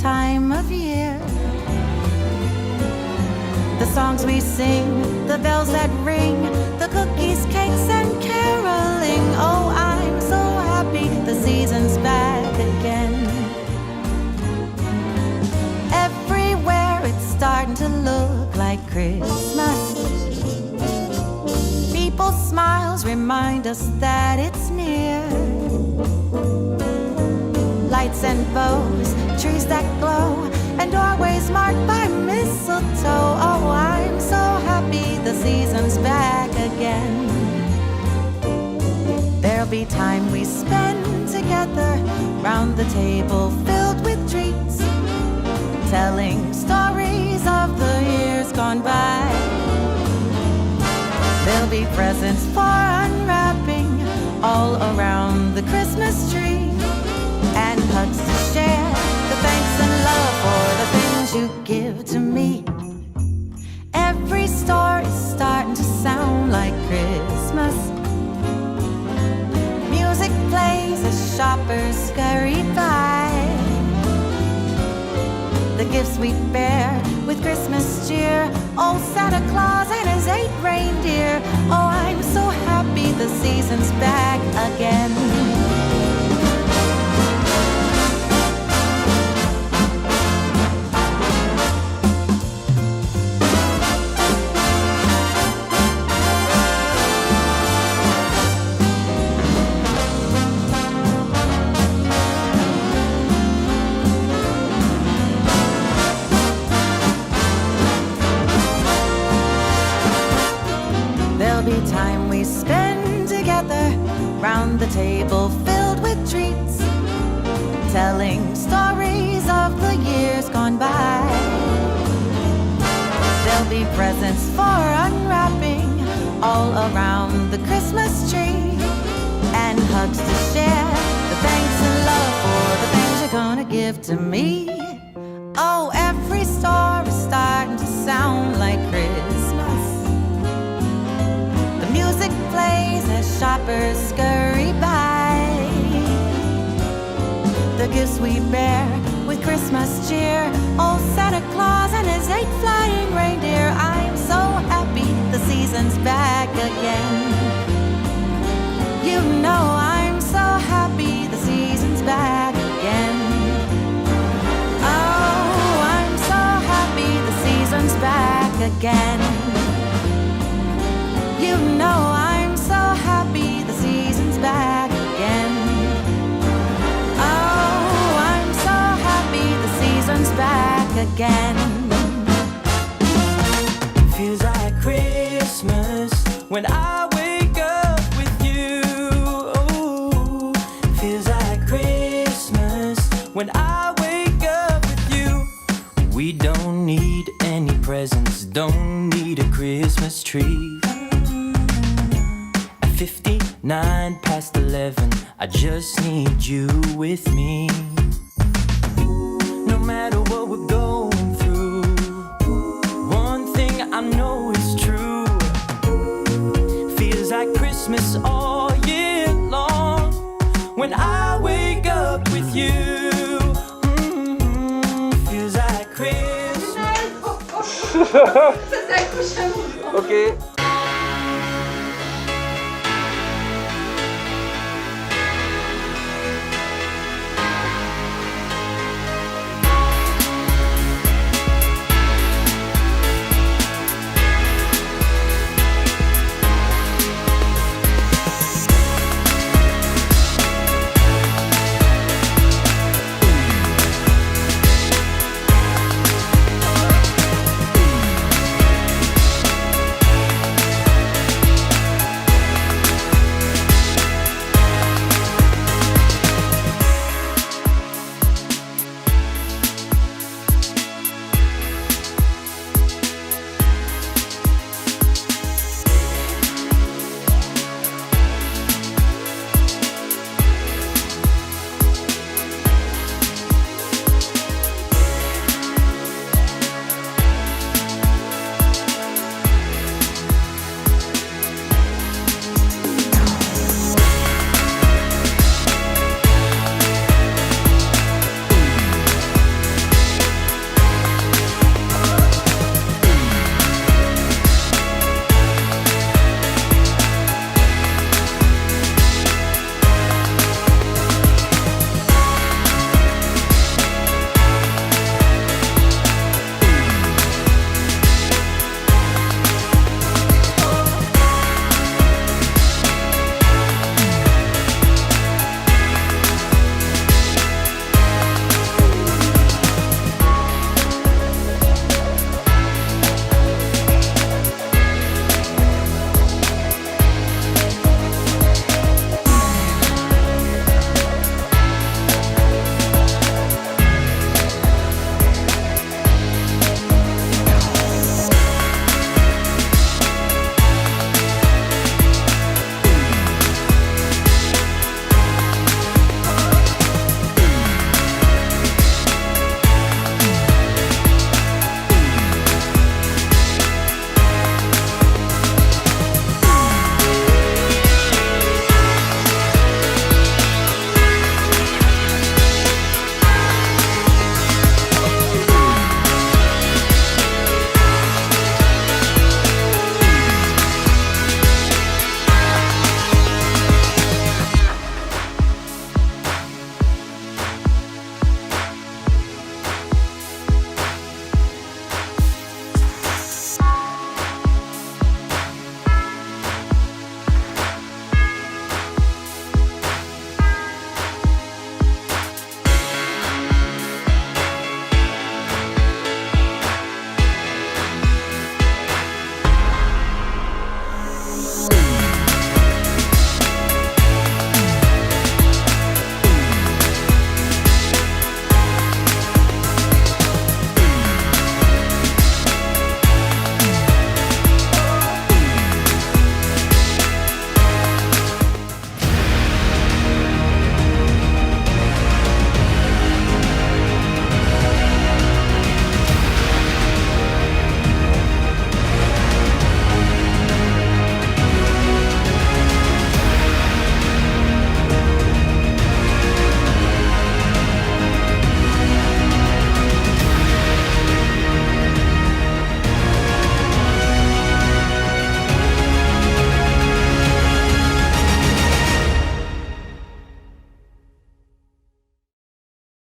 time of year. The songs we sing, the bells that ring, the cookies, cakes, and caroling. Oh, I'm so happy the season's back again. Everywhere it's starting to look like Christmas. People's smiles remind us that it's near. Lights and bows, trees that glow, and doorways marked by mistletoe. Oh, I'm so happy the season's back again. There'll be time we spend together round the table filled with treats, telling stories of the years gone by. There'll be presents for unwrapping all around the Christmas tree, and hugs to share, the thanks and love for the things you give to me. Every store is starting to sound like Christmas. Music plays as shoppers scurry by. The gifts we bear with Christmas cheer, old Santa Claus and his 8 reindeer. Oh, I'm so happy the season's back again. There'll be time we spend together round the table filled with treats, telling stories of the years gone by. There'll be presents for unwrapping all around the Christmas tree, and hugs to share, the thanks and love for the things you're gonna give to me. Oh, every store is starting to sound like Christmas. Music plays as shoppers scurry by. The gifts we bear with Christmas cheer, old Santa Claus and his 8 flying reindeer. I am so happy the season's back again. You know I'm so happy the season's back again. Oh, I'm so happy the season's back again. You know I'm so happy the season's back again. Oh, I'm so happy the season's back again. Feels like Christmas when I wake up with you. Oh, feels like Christmas when I wake up with you. We don't need any presents, don't need a Christmas tree. 59 past 11, I just need you with me. No matter what we're going through, one thing I know is true. Feels like Christmas all year long when I wake up with you. Feels like Christmas. Ça s'accouche à mon. Ok.